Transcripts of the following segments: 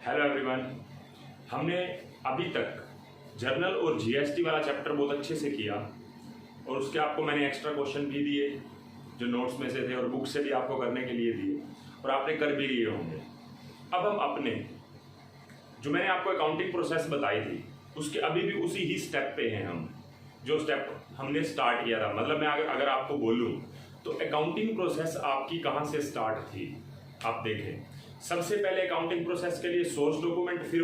Hello everyone. हमने अभी तक जर्नल और जीएसटी वाला चैप्टर बहुत अच्छे से किया और उसके आपको मैंने एक्स्ट्रा क्वेश्चन भी दिए जो नोट्स में से थे और बुक से भी आपको करने के लिए दिए और आपने कर भी लिए होंगे। अब हम अपने जो मैंने आपको अकाउंटिंग प्रोसेस बताई थी उसके अभी भी उसी ही स्टेप पे हैं हम, जो स्टेप हमने स्टार्ट किया था। मतलब मैं अगर आपको बोलूँ तो अकाउंटिंग प्रोसेस आपकी कहाँ से स्टार्ट थी। आप देखें, सबसे पहले अकाउंटिंग प्रोसेस के लिए सोर्स डॉक्यूमेंट, फिर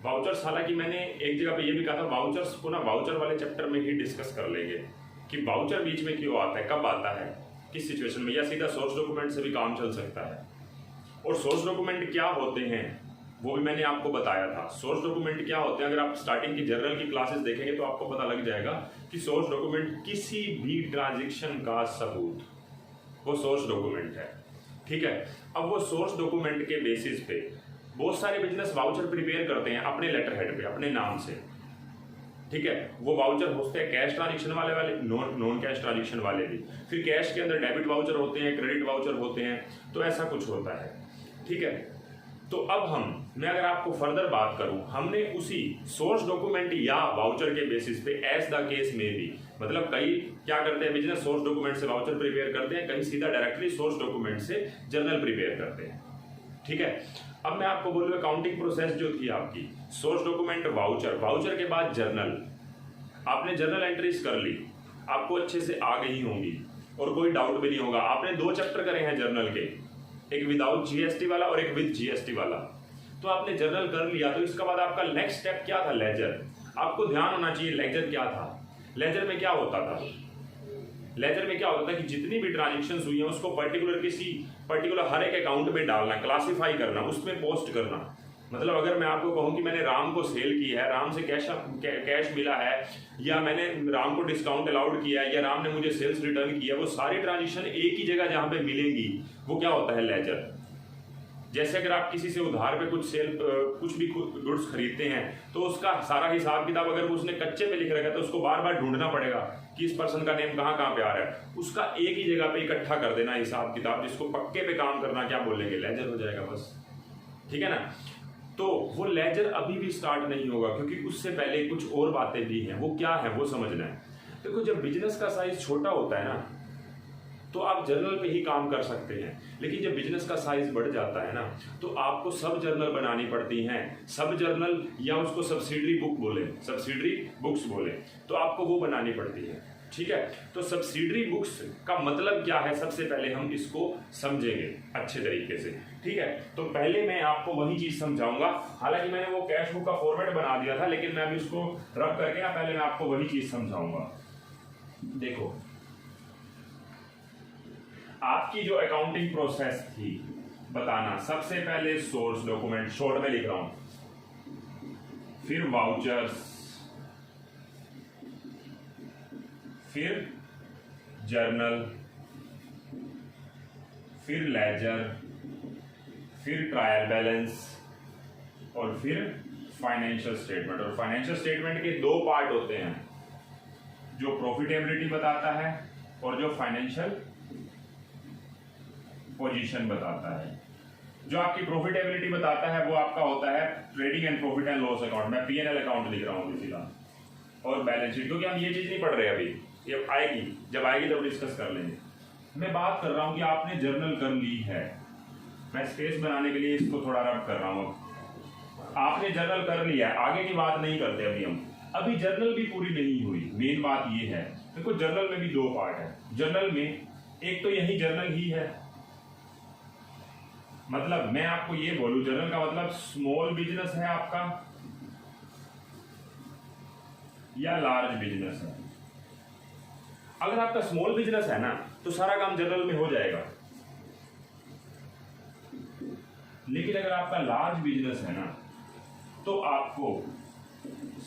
वाउचर्स। हालांकि मैंने एक जगह पे ये भी कहा था वाउचर्स को ना वाउचर वाले चैप्टर में ही डिस्कस कर लेंगे कि वाउचर बीच में क्यों आता है, कब आता है, किस सिचुएशन में, या सीधा सोर्स डॉक्यूमेंट से भी काम चल सकता है। और सोर्स डॉक्यूमेंट क्या होते हैं वो भी मैंने आपको बताया था। सोर्स डॉक्यूमेंट क्या होते हैं, अगर आप स्टार्टिंग की जर्नल की क्लासेस देखेंगे तो आपको पता लग जाएगा कि सोर्स डॉक्यूमेंट किसी भी ट्रांजेक्शन का सबूत, वो सोर्स डॉक्यूमेंट है। ठीक है, अब वो सोर्स डॉक्यूमेंट के बेसिस पे बहुत सारे बिजनेस वाउचर प्रिपेयर करते हैं अपने लेटर हेड पे, अपने नाम से। ठीक है, वो वाउचर होते हैं कैश ट्रांजेक्शन वाले नॉन कैश ट्रांजेक्शन वाले भी। फिर कैश के अंदर डेबिट वाउचर होते हैं, क्रेडिट वाउचर होते हैं, तो ऐसा कुछ होता है। ठीक है, तो अब मैं अगर आपको फर्दर बात करूं, हमने उसी सोर्स डॉक्यूमेंट या वाउचर के बेसिस पे एज द केस में भी, मतलब कई क्या करते हैं बिजनेस सोर्स डॉक्यूमेंट से वाउचर प्रिपेयर करते हैं, कहीं सीधा डायरेक्टली सोर्स डॉक्यूमेंट से जर्नल प्रिपेयर करते हैं। ठीक है, अब मैं आपको बोलूँ अकाउंटिंग प्रोसेस जो थी आपकी, सोर्स डॉक्यूमेंट, वाउचर के बाद जर्नल। आपने जर्नल एंट्रीज कर ली, आपको अच्छे से आ गई होंगी और कोई डाउट भी नहीं होगा। आपने 2 चैप्टर करे हैं जर्नल के, एक विदाउट जीएसटी वाला और एक विद जीएसटी वाला। तो आपने जर्नल कर लिया, तो इसके बाद आपका नेक्स्ट स्टेप क्या था, लेजर। आपको ध्यान होना चाहिए लेजर क्या था। लेजर में क्या होता था, लेजर में क्या होता था कि जितनी भी ट्रांजेक्शन्स हुई हैं उसको पर्टिकुलर हर एक अकाउंट में डालना, क्लासिफाई करना, उसमें पोस्ट करना। मतलब अगर मैं आपको कहूं कि मैंने राम को सेल किया है, राम से कैश मिला है, या मैंने राम को डिस्काउंट अलाउड किया है, या राम ने मुझे सेल्स रिटर्न किया, वो सारी ट्रांजेक्शन एक ही जगह जहां पे मिलेंगी वो क्या होता है, लेजर। जैसे अगर आप किसी से उधार पे कुछ भी गुड्स खरीदते हैं तो उसका सारा हिसाब किताब अगर उसने कच्चे पे लिख रखा है तो उसको बार बार ढूंढना पड़ेगा कि इस पर्सन का नेम कहाँ पे आ रहा है। उसका एक ही जगह पे इकट्ठा कर देना हिसाब किताब, जिसको पक्के पे काम करना क्या बोलेंगे, लेजर हो जाएगा बस। ठीक है ना, तो वो लेजर अभी भी स्टार्ट नहीं होगा क्योंकि उससे पहले कुछ और बातें भी हैं। वो क्या है वो समझना है। देखो, जब बिजनेस का साइज छोटा होता है ना तो आप जर्नल पे ही काम कर सकते हैं, लेकिन जब बिजनेस का साइज बढ़ जाता है ना तो आपको सब जर्नल बनानी पड़ती हैं। सब जर्नल या उसको सब्सिडरी बुक्स बोले तो आपको वो बनानी पड़ती है। ठीक है, तो सब्सिडरी बुक्स का मतलब क्या है, सबसे पहले हम इसको समझेंगे अच्छे तरीके से। ठीक है, तो पहले मैं आपको वही चीज समझाऊंगा। हालांकि मैंने वो कैश बुक का फॉर्मेट बना दिया था, लेकिन मैं अभी उसको रब करके ना पहले मैं आपको वही चीज समझाऊंगा। देखो, आपकी जो अकाउंटिंग प्रोसेस थी बताना, सबसे पहले सोर्स डॉक्यूमेंट, शॉर्ट में लिख रहा हूं, फिर वाउचर्स, फिर जर्नल, फिर लेजर, फिर ट्रायल बैलेंस और फिर फाइनेंशियल स्टेटमेंट। और फाइनेंशियल स्टेटमेंट के 2 पार्ट होते हैं, जो प्रॉफिटेबिलिटी बताता है और जो फाइनेंशियल पोजीशन बताता है। जो आपकी प्रॉफिटेबिलिटी बताता है वो आपका होता है trading and profit and loss account. मैं पीएनएल अकाउंट लिख रहा हूँ फिलहाल, और बैलेंस शीट, क्योंकि हम ये चीज नहीं पढ़ रहे अभी, ये आएगी, जब आएगी तब डिस्कस कर लेंगे। मैं बात कर रहा हूँ कि आपने जर्नल कर ली है, मैं स्पेस बनाने के लिए इसको थोड़ा रब कर रहा हूँ। आपने जर्नल कर लिया है, आगे की बात नहीं करते अभी हम। अभी जर्नल भी पूरी नहीं हुई, मेन बात ये है। देखो, जर्नल में भी 2 पार्ट है। जर्नल में एक तो यही जर्नल ही है, मतलब मैं आपको ये बोलूं, जर्नल का मतलब स्मॉल बिजनेस है आपका या लार्ज बिजनेस है। अगर आपका स्मॉल बिजनेस है ना तो सारा काम जर्नल में हो जाएगा, लेकिन अगर आपका लार्ज बिजनेस है ना तो आपको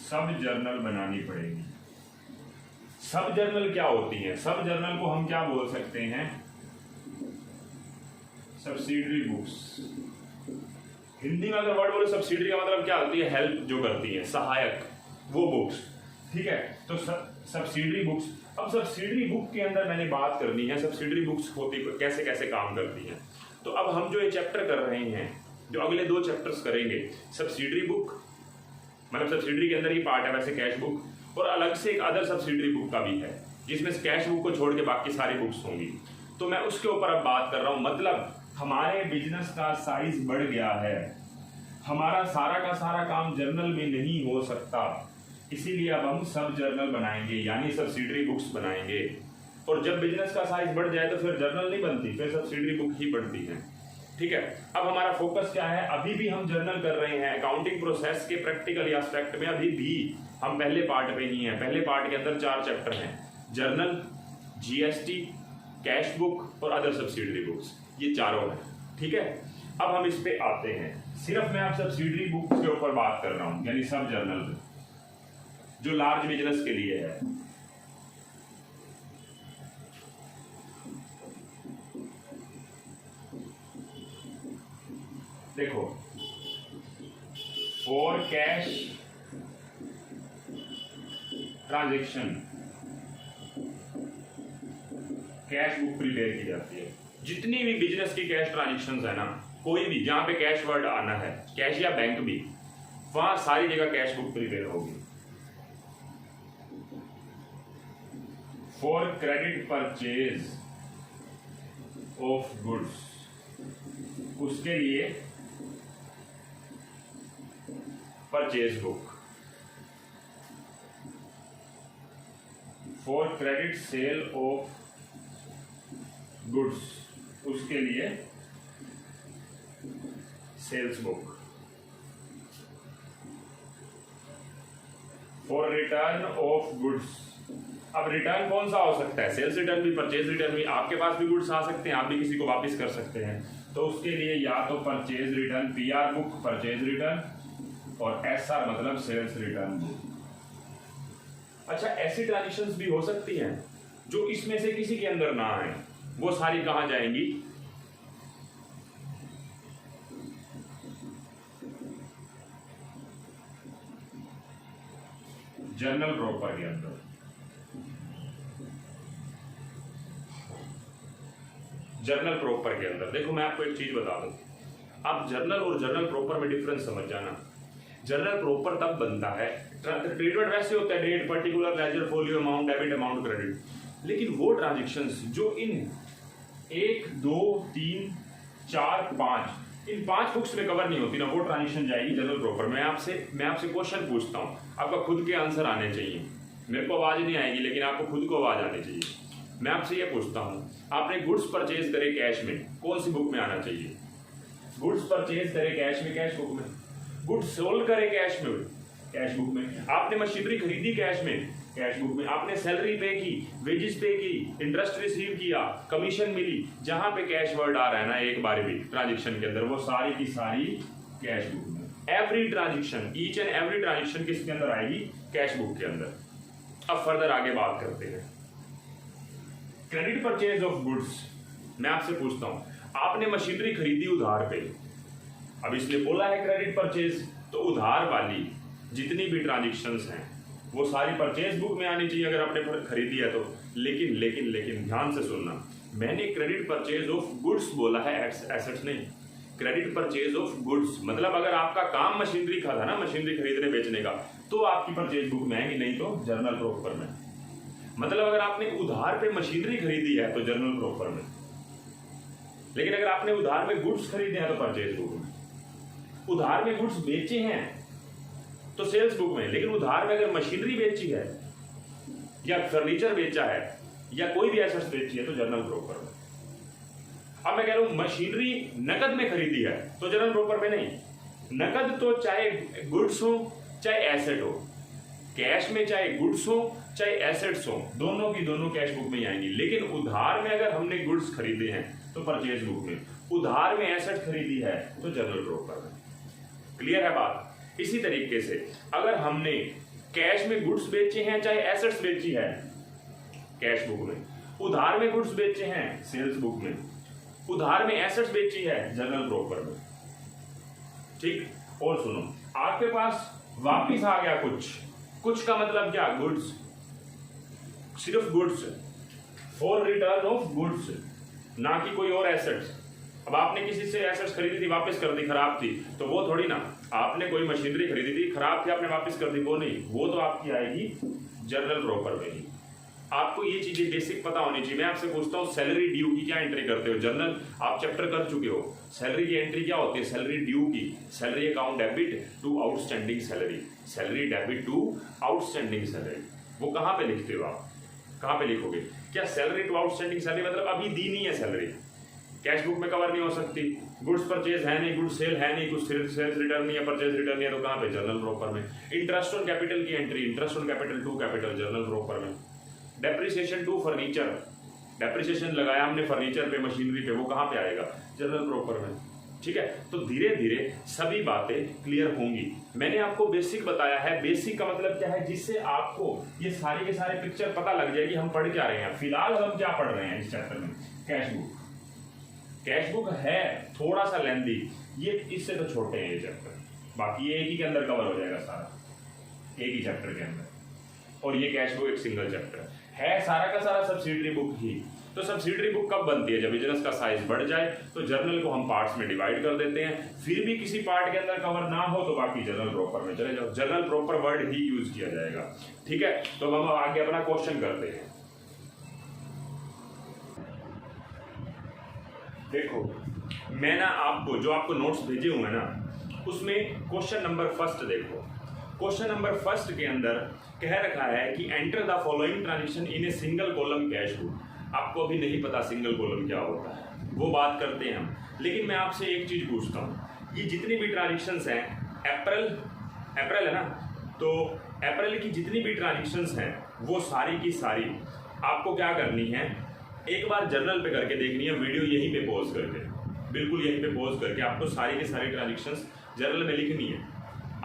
सब जर्नल बनानी पड़ेगी। सब जर्नल क्या होती है, सब जर्नल को हम क्या बोल सकते हैं, सब्सिडरी बुक्स। हिंदी में अगर वर्ड बोले सब्सिडरी का मतलब क्या होती है, हेल्प जो करती है, सहायक, वो बुक्स। ठीक है, तो सब्सिडरी बुक्स। अब सब्सिडरी बुक के अंदर मैंने बात करनी है सब्सिडरी बुक्स होती कैसे कैसे काम करती हैं। तो अब हम जो ये चैप्टर कर रहे हैं जो अगले 2 चैप्टर्स करेंगे, सब्सिडरी बुक, मतलब सब्सिडरी के अंदर ही पार्ट है वैसे कैश बुक, और अलग से एक अदर सब्सिडरी बुक का भी है जिसमें कैश बुक को छोड़ के बाकी सारी बुक्स होंगी। तो मैं उसके ऊपर अब बात कर रहा हूँ। मतलब हमारे बिजनेस का साइज बढ़ गया है, हमारा सारा का सारा काम जर्नल में नहीं हो सकता, इसीलिए अब हम सब जर्नल बनाएंगे, यानी सब्सिडरी बुक्स बनाएंगे। और जब बिजनेस का साइज बढ़ जाए तो फिर जर्नल नहीं बनती, फिर सब्सिडरी बुक ही बनती है। ठीक है, अब हमारा फोकस क्या है? अभी भी हम जर्नल कर रहे हैं अकाउंटिंग प्रोसेस के प्रैक्टिकल एस्पेक्ट में, अभी भी हम पहले पार्ट पे ही हैं। पहले पार्ट के अंदर 4 चैप्टर हैं, जर्नल, जीएसटी, कैश बुक और अदर सब्सिडरी बुक्स, ये चारों हैं। ठीक है, अब हम इस पे आते हैं। सिर्फ मैं आप सब्सिडरी बुक के ऊपर बात कर रहा हूं, यानी सब जर्नल जो लार्ज बिजनेस के लिए है। देखो, for cash transaction cash book prepare की जाती है। जितनी भी बिजनेस की कैश ट्रांजैक्शंस है ना, कोई भी जहां पे कैश वर्ड आना है, कैश या बैंक भी, वहां सारी जगह कैश बुक प्रिपेयर होगी। For credit purchase of goods, उसके लिए purchase book. For credit sale of goods, उसके लिए sales book. For return of goods, अब रिटर्न कौन सा हो सकता है? सेल्स रिटर्न भी, परचेज रिटर्न भी। आपके पास भी गुड्स आ सकते हैं, आप भी किसी को वापस कर सकते हैं, तो उसके लिए या तो purchase return, PR book purchase return, और एसआर मतलब सेल्स रिटर्न बुक। अच्छा, ऐसी ट्रांजैक्शंस भी हो सकती हैं जो इसमें से किसी के अंदर ना आए, वो सारी कहां जाएंगी? जर्नल प्रॉपर के अंदर। जर्नल प्रॉपर के अंदर देखो, मैं आपको एक चीज बता दूं, आप जर्नल और जर्नल प्रॉपर में डिफरेंस समझ जाना। जर्नल प्रॉपर तब बनता है, क्रेडिट वैसे होता है, date, particular, ledger, folio, amount, debit, amount, credit. लेकिन वो ट्रांजैक्शंस जो इन 1, 2, 3, 4, 5 इन 5 बुक्स में कवर नहीं होती ना, वो ट्रांजैक्शन जाएगी जर्नल प्रॉपर। मैं आपसे क्वेश्चन पूछता हूँ, आपका खुद के आंसर आने चाहिए। मेरे को आवाज नहीं आएगी, लेकिन आपको खुद को आवाज आनी चाहिए। मैं आपसे ये पूछता हूँ, आपने गुड्स परचेज करे कैश में, कौन सी बुक में आना चाहिए? गुड्स परचेज करे कैश में, कैश बुक में। गुड्स सोल्ड करे कैश में, कैश बुक में। आपने मशीनरी खरीदी कैश में, कैश बुक में। आपने सैलरी पे की, वेजेस पे की, इंटरेस्ट रिसीव किया, कमीशन मिली, जहां पे कैश वर्ड आ रहा है ना एक बार भी ट्रांजैक्शन के अंदर, वो सारी की सारी कैश बुक में। Every transaction, each and every transaction किसके अंदर आएगी? कैश बुक के अंदर। अब फर्दर आगे बात करते हैं, क्रेडिट परचेज ऑफ गुड्स। मैं आपसे पूछता हूं, आपने मशीनरी खरीदी उधार पे, अब इसने बोला है क्रेडिट परचेज, तो उधार वाली जितनी भी ट्रांजैक्शंस हैं वो सारी परचेज बुक में आनी चाहिए अगर आपने खरीदी है तो। लेकिन लेकिन लेकिन ध्यान से सुनना, मैंने क्रेडिट परचेज ऑफ गुड्स बोला है, एसेट्स नहीं। क्रेडिट परचेज ऑफ गुड्स मतलब अगर आपका काम मशीनरी का था ना, मशीनरी खरीदने बेचने का, तो आपकी परचेज बुक में आएगी, नहीं तो जर्नल प्रॉपर में। मतलब अगर आपने उधार पे मशीनरी खरीदी है तो जर्नल प्रॉपर में, लेकिन अगर आपने उधार में गुड्स खरीदे हैं तो परचेज बुक में। उधार में गुड्स बेचे हैं तो सेल्स बुक में, लेकिन उधार में अगर मशीनरी बेची है या फर्नीचर बेचा है या कोई भी एसेट्स बेची है तो जर्नल प्रॉपर में। अब मैं कह रहा हूं मशीनरी नकद में खरीदी है तो जर्नल प्रॉपर में नहीं। नकद तो चाहे गुड्स हो चाहे एसेट हो, कैश में चाहे गुड्स हो चाहे एसेट्स हो, दोनों की दोनों कैश बुक में ही आएंगी। लेकिन उधार में अगर हमने गुड्स खरीदे हैं तो परचेज बुक में, उधार में एसेट खरीदी है तो जर्नल प्रॉपर में। क्लियर है बात? इसी तरीके से अगर हमने कैश में गुड्स बेचे हैं चाहे एसेट्स बेची है कैश बुक में, उधार में गुड्स बेचे हैं सेल्स बुक में, उधार में एसेट्स बेची है जर्नल प्रॉपर में। ठीक, और सुनो, आपके पास वापिस आ गया कुछ का मतलब क्या? गुड्स, सिर्फ goods, for return of goods, ना कि कोई और एसेट्स। अब आपने किसी से एसेट्स खरीदी थी, वापस कर दी, खराब थी, तो वो थोड़ी ना, आपने कोई मशीनरी खरीदी थी, खराब थी, आपने वापस कर दी, वो नहीं, वो तो आपकी आएगी जर्नल प्रॉपर में ही। आपको ये चीजें बेसिक पता होनी चाहिए। मैं आपसे पूछता हूँ सैलरी ड्यू की क्या एंट्री करते हो? जर्नल आप चैप्टर कर चुके हो, सैलरी की एंट्री क्या होती है? सैलरी ड्यू की, salary account debit to outstanding salary, salary debit to outstanding salary. वो कहाँ पे लिखते हो आप? कहाँ पे लिखोगे? क्या सैलरी टू आउटस्टैंडिंग सैलरी मतलब अभी दी नहीं है सैलरी, कैश बुक में कवर नहीं हो सकती, गुड्स परचेज है नहीं, गुड्स सेल है नहीं, कुछ सेल्स रिटर्न नहीं है, परचेज रिटर्न नहीं है, तो कहाँ पे? जर्नल प्रॉपर में। इंटरेस्ट ऑन कैपिटल की entry, interest on capital to capital, journal proper में। डेप्रिसिएशन टू फर्नीचर, डेप्रिसिएशन लगाया हमने फर्नीचर पे, मशीनरी पे, वो कहाँ पे आएगा? जर्नल प्रॉपर में। ठीक है, तो धीरे धीरे सभी बातें क्लियर होंगी। मैंने आपको बेसिक बताया है। बेसिक का मतलब क्या है? जिससे आपको ये सारे के सारे पिक्चर पता लग जाएगी हम पढ़ क्या रहे हैं। फिलहाल हम क्या पढ़ रहे हैं इस चैप्टर में? Cash book. कैश बुक है थोड़ा सा लेंथी, ये इससे तो छोटे हैं ये चैप्टर, बाकी ये एक ही के अंदर कवर हो जाएगा सारा, एक ही चैप्टर के अंदर। और ये कैश बुक एक सिंगल चैप्टर है, सारा का सारा सब्सिडरी बुक ही। तो सब्सिडरी बुक कब बनती है? जब बिजनेस का साइज बढ़ जाए तो जर्नल को हम पार्ट्स में डिवाइड कर देते हैं, फिर भी किसी पार्ट के अंदर कवर ना हो तो बाकी जर्नल प्रॉपर में चले जाओ। जर्नल प्रॉपर वर्ड ही यूज किया जाएगा। ठीक है, तो हम आगे अपना क्वेश्चन करते हैं। देखो, मैं ना आपको जो आपको नोट्स भेजे हुए हैं ना, उसमें क्वेश्चन नंबर फर्स्ट देखो। क्वेश्चन नंबर फर्स्ट के अंदर कह रखा है कि enter the following transaction in a single column cash book. आपको अभी नहीं पता सिंगल कॉलम क्या होता है, वो बात करते हैं हम। लेकिन मैं आपसे एक चीज पूछता हूँ, ये जितनी भी ट्रांजेक्शन्स हैं, अप्रैल है ना, तो अप्रैल की जितनी भी ट्रांजेक्शन्स हैं वो सारी की सारी आपको क्या करनी है? एक बार जर्नल पे करके देखनी है, वीडियो यहीं पे पॉज करके, बिल्कुल यहीं पे पॉज करके आपको सारी की सारी ट्रांजेक्शंस जर्नल में लिखनी है।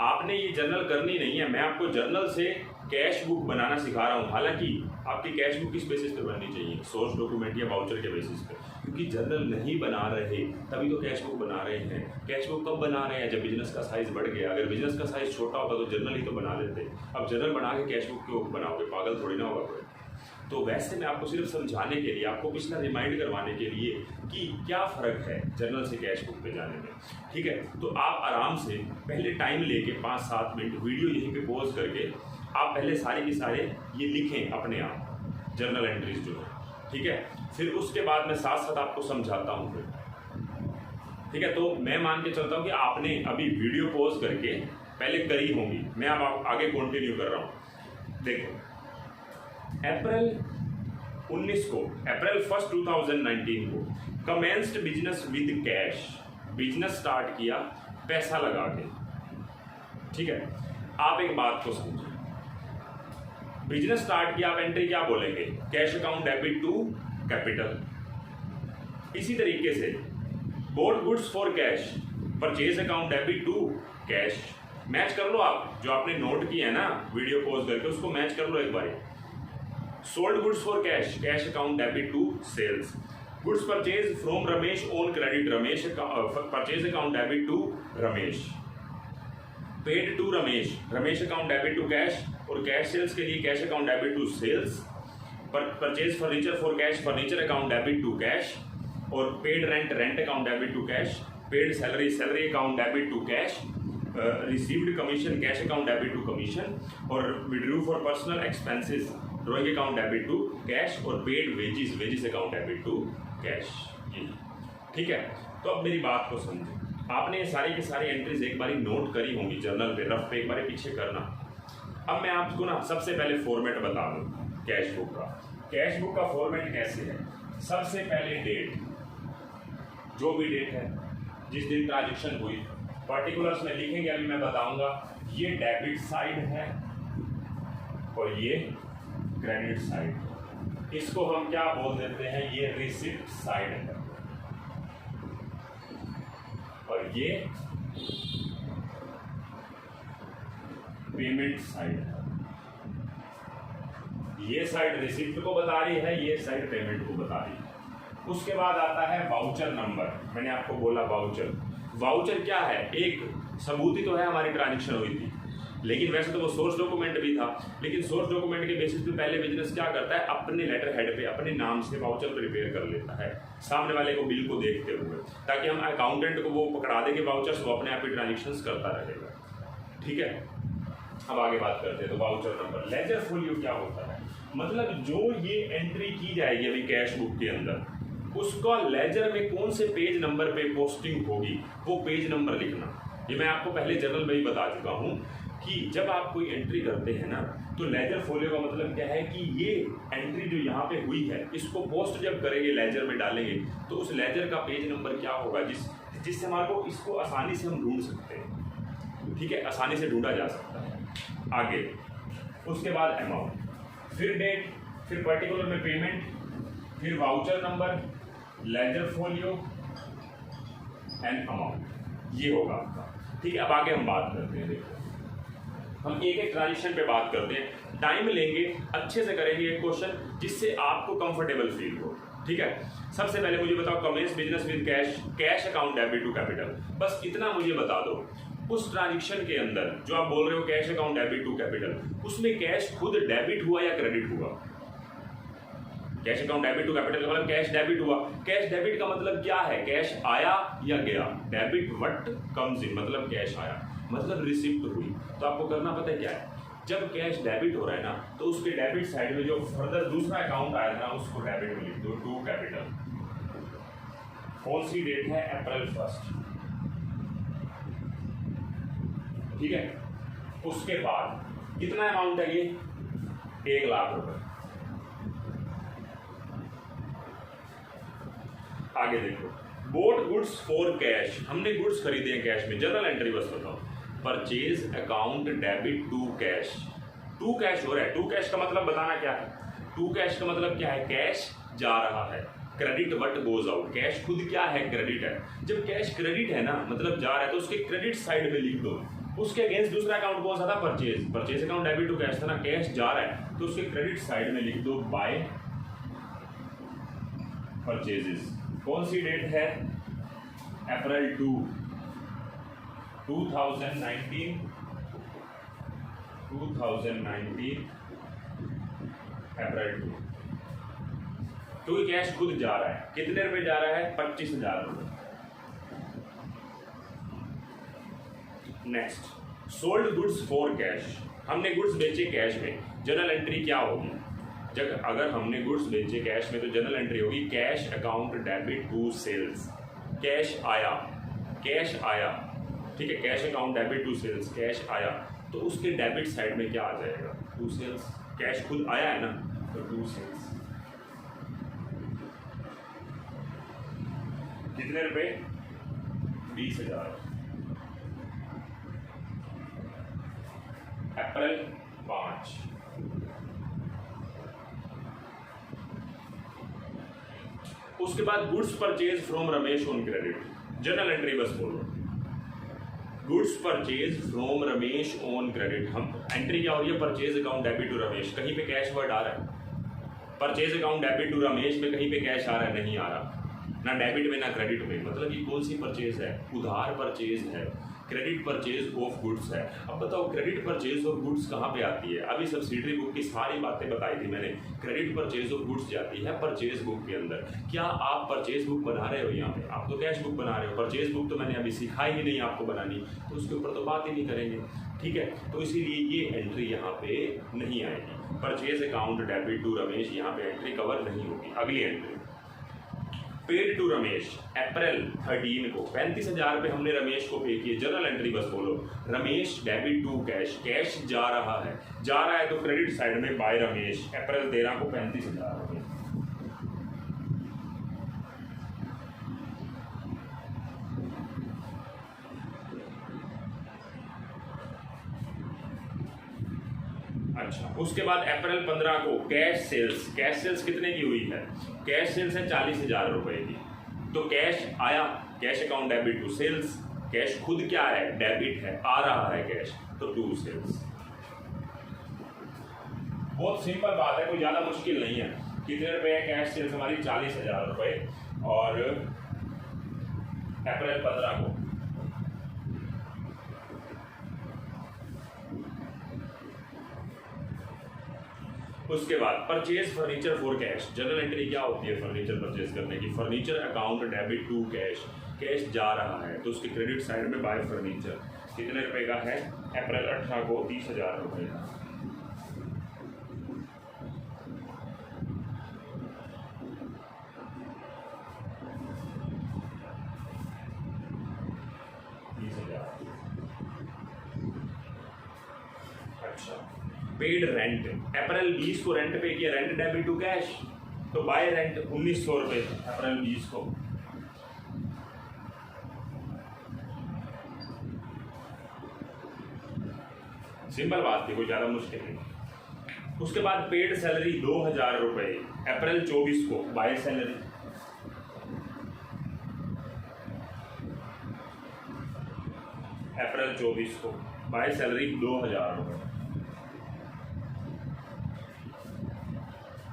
आपने ये जर्नल करनी नहीं है, मैं आपको जर्नल से कैश बुक बनाना सिखा रहा हूँ। हालांकि आपकी कैश बुक किस बेसिस पे बननी चाहिए? सोर्स डॉक्यूमेंट या वाउचर के बेसिस पे, क्योंकि जर्नल नहीं बना रहे तभी तो कैश बुक बना रहे हैं। कैश बुक कब बना रहे हैं? जब बिजनेस का साइज बढ़ गया। अगर बिजनेस का साइज छोटा होता तो जर्नल ही तो बना लेते। अब जर्नल बना के कैश बुक क्यों बनाओगे? पागल थोड़ी ना होगा कोई। तो वैसे मैं आपको सिर्फ समझाने के लिए, आपको पिछला रिमाइंड करवाने के लिए कि क्या फ़र्क है जर्नल से कैश बुक पे जाने में। ठीक है, तो आप आराम से पहले टाइम लेके 5-7 मिनट वीडियो यहीं पे पॉज करके आप पहले सारे के सारे ये लिखें अपने आप, जर्नल एंट्रीज जो है। ठीक है, फिर उसके बाद मैं साथ साथ आपको समझाता हूँ फिर। ठीक है, तो मैं मान के चलता हूँ कि आपने अभी वीडियो पॉज करके पहले करी होंगी, मैं अब आगे कंटिन्यू कर रहा हूँ। देखो, अप्रैल 1 2019 को commenced business with cash, business start किया पैसा लगा के। ठीक है, आप एक बात को समझें, बिजनेस स्टार्ट किया, आप एंट्री क्या बोलेंगे? Cash account debit to capital. इसी तरीके से bought goods for cash, purchase account debit to cash. Match कर लो आप, जो आपने नोट किया है ना वीडियो पॉज करके, उसको मैच कर लो एक बार। Sold goods for cash, cash account debit to sales. Goods purchase from Ramesh on credit, Ramesh purchase account debit to Ramesh. Paid to Ramesh, Ramesh account debit to cash, और कैश सेल्स के लिए cash account debit to sales. Purchase furniture for cash, furniture account debit to cash, और paid rent, rent account debit to cash. Paid salary, salary account debit to cash. Received commission, cash account debit to commission, और withdrew for personal expenses, drawing account debit to cash, और paid wages, wages account debit to cash. ठीक है, तो अब मेरी बात को समझो, आपने ये सारी की सारी एंट्रीज एक बारी नोट करी होंगी जर्नल पे, रफ पे एक बारी पीछे करना। अब मैं आपको ना सबसे पहले फॉर्मेट बता दूं कैश बुक का। कैश बुक का फॉर्मेट कैसे है? सबसे पहले डेट, जो भी डेट है जिस दिन ट्रांजेक्शन हुई, पर्टिकुलर्स में लिखेंगे, अभी मैं बताऊंगा। ये डेबिट साइड है और ये क्रेडिट साइड। इसको हम क्या बोल देते हैं? ये रिसिप्ट साइड है, और ये पेमेंट साइड है। ये साइड रिसिप्ट को बता रही है, ये साइड पेमेंट को बता रही है। उसके बाद आता है वाउचर नंबर। मैंने आपको बोला वाउचर, वाउचर क्या है? एक सबूत ही तो है हमारी ट्रांजेक्शन हुई थी। लेकिन वैसे तो वो सोर्स डॉक्यूमेंट भी था, लेकिन सोर्स डॉक्यूमेंट के बेसिस पे पहले बिजनेस क्या करता है, अपने लेटर हेड पे अपने नाम से वाउचर प्रिपेयर कर लेता है सामने वाले को बिल को देखते हुए, ताकि हम अकाउंटेंट को वो पकड़ा दे कि वाउचर्स वो अपने आप ही ट्रांजेक्शंस करता रहेगा। ठीक है, अब आगे बात करते हैं। तो वाउचर नंबर, लेजर फोलियो क्या होता है, मतलब जो ये एंट्री की जाएगी अभी कैश बुक के अंदर, उसका लेजर में कौन से पेज नंबर पे पोस्टिंग होगी वो पेज नंबर लिखना। ये मैं आपको पहले जर्नल में ही बता चुका हूँ कि जब आप कोई एंट्री करते हैं ना, तो लेजर फोलियो का मतलब क्या है कि ये एंट्री जो यहाँ पे हुई है इसको पोस्ट जब करेंगे लेजर में डालेंगे, तो उस लेजर का पेज नंबर क्या होगा जिससे हमारे को इसको आसानी से हम ढूंढ सकते हैं। ठीक है, आसानी से ढूंढा जा सकता है। आगे उसके बाद अमाउंट, फिर डेट, फिर पर्टिकुलर में पेमेंट, फिर voucher number, ledger folio and amount, ये होगा आपका। ठीक है, अब आगे हम बात करते हैं। देखो हम एक एक ट्रांजेक्शन पे बात करते हैं, टाइम लेंगे, अच्छे से करेंगे एक क्वेश्चन जिससे आपको कंफर्टेबल फील हो। ठीक है, सबसे पहले मुझे बताओ, commence business with cash, cash account debit to capital, बस इतना मुझे बता दो। उस ट्रांजेक्शन के अंदर जो आप बोल रहे हो cash account debit to capital, उसमें कैश खुद डेबिट हुआ या क्रेडिट हुआ? Cash account debit to capital का मतलब कैश डेबिट हुआ। कैश डेबिट का मतलब क्या है, कैश आया या गया। डेबिट व्हाट कम्स इन, मतलब कैश आया, मतलब रिसिप्ट हुई। तो आपको करना पता है क्या है, जब कैश डेबिट हो रहा है ना, तो उसके डेबिट साइड में जो फर्दर दूसरा अकाउंट आया था उसको डेबिट में लिख दो, टू कैपिटल। कौन सी डेट है, अप्रैल 1। ठीक है, उसके बाद कितना अमाउंट है ये, 1 लाख रुपए। आगे देखो, बोट गुड्स फॉर कैश, हमने गुड्स खरीदे हैं कैश में, जनरल एंट्री बस बताओ। Purchase account debit to cash, to cash हो रहा है। टू कैश का मतलब बताना क्या है, टू कैश का मतलब क्या है, कैश जा रहा है। Credit what goes out, cash खुद क्या है, क्रेडिट है। जब कैश क्रेडिट है ना, मतलब जा रहा है, तो उसके क्रेडिट साइड में लिख दो। उसके अगेंस्ट दूसरा अकाउंट कौन सा था, purchase. Purchase account debit to cash था ना, कैश जा रहा है, तो उसके क्रेडिट साइड में लिख दो बाय परचेजेस। कौन सी डेट है, अप्रैल 2, 2019 अप्रैल 2। क्योंकि कैश खुद जा रहा है, कितने रुपए जा रहा है, 25,000 रुपए। Next, sold goods for cash, हमने गुड्स बेचे कैश में, जनरल एंट्री क्या होगी, जब अगर हमने गुड्स बेचे कैश में तो जनरल एंट्री होगी cash account debit to sales. Cash आया, कैश आया, ठीक है, cash account debit to sales, cash आया, तो उसके डेबिट साइड में क्या आ जाएगा, टू सेल्स। कैश खुद आया है ना, तो टू सेल्स। कितने रुपए, 20,000। अप्रैल 5। उसके बाद goods purchase from Ramesh on credit, general entry बस बोलो, goods purchase from Ramesh on credit. हम एंट्री क्या हो रही है, purchase account debit to Ramesh, कहीं पे कैश वर्ड आ रहा है, purchase account debit to Ramesh में कहीं पे कैश आ रहा है, नहीं आ रहा, ना डेबिट में ना क्रेडिट में। मतलब ये कौन सी परचेज है, उधार परचेज है, क्रेडिट परचेज ऑफ गुड्स है। अब बताओ क्रेडिट परचेज ऑफ गुड्स कहाँ पे आती है, अभी सब्सिडरी बुक की सारी बातें बताई थी मैंने। क्रेडिट परचेज ऑफ गुड्स जाती है परचेज बुक के अंदर। क्या आप परचेज बुक बना रहे हो, यहाँ पे आप तो कैश बुक बना रहे हो, परचेज बुक तो मैंने अभी सिखाई ही नहीं आपको बनानी, तो उसके ऊपर तो बात ही नहीं करेंगे। ठीक है, तो इसीलिए ये एंट्री यहाँ पे नहीं आएगी, purchase account debit to Ramesh, यहाँ पे एंट्री कवर नहीं होगी। अगली entry, paid to Ramesh, April 13 को 35,000 रुपये हमने रमेश को पे किए, जनरल एंट्री बस बोलो, Ramesh debit to cash, cash जा रहा है तो क्रेडिट साइड में बाय रमेश, अप्रैल 13 को 35,000 रुपये। अच्छा, उसके बाद अप्रैल 15 को कैश सेल्स, कैश सेल्स कितने की हुई है, कैश सेल्स है 40,000 रुपए की। तो कैश आया, cash account debit to sales, cash खुद क्या है, डेबिट है, आ रहा है कैश, तो टू सेल्स। बहुत सिंपल बात है, कोई ज्यादा मुश्किल नहीं है। कितने रुपए है, कैश सेल्स हमारी 40,000 रुपए, और अप्रैल 15 को उसके बाद purchase furniture for cash, general entry क्या होती है फर्नीचर परचेज करने की, furniture account debit to cash, cash जा रहा है तो उसके क्रेडिट साइड में बाय फर्नीचर, कितने रुपए का है, अप्रैल 18 को 30,000 रुपये का। अच्छा, पेड रेंट, अप्रैल 20 को रेंट पे किया, रेंट डेबिट टू कैश, तो बाय रेंट 1900 रुपये अप्रैल 20 को। सिंपल बात थी, कोई ज़्यादा मुश्किल नहीं। उसके बाद पेड सैलरी 2000 रुपये अप्रैल 24 को, बाय सैलरी, अप्रैल 24 को बाय सैलरी 2000 रुपये।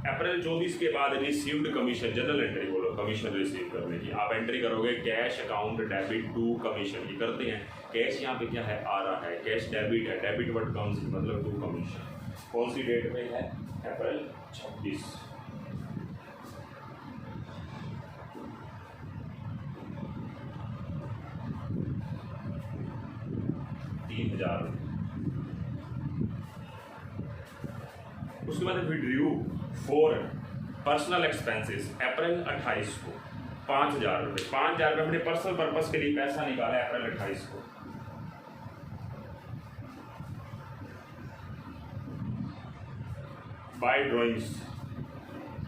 अप्रैल 24 के बाद रिसीव्ड कमीशन, जनरल एंट्री बोलो, कमीशन रिसीव करने की आप एंट्री करोगे, cash account debit to commission, ये करते हैं। कैश यहाँ पे क्या है, आ रहा है, कैश डेबिट है, डेबिट वर्ड कम्स मतलब टू कमीशन, कौन सी डेट पे है, अप्रैल 26। उसके बाद विड्रू फॉर पर्सनल एक्सपेंसेस अप्रैल 28 को 5,000 रुपये, 5,000 रुपये अपने पर्सनल पर्पस के लिए पैसा निकाला है अप्रैल 28 को। बाय ड्रॉइंग्स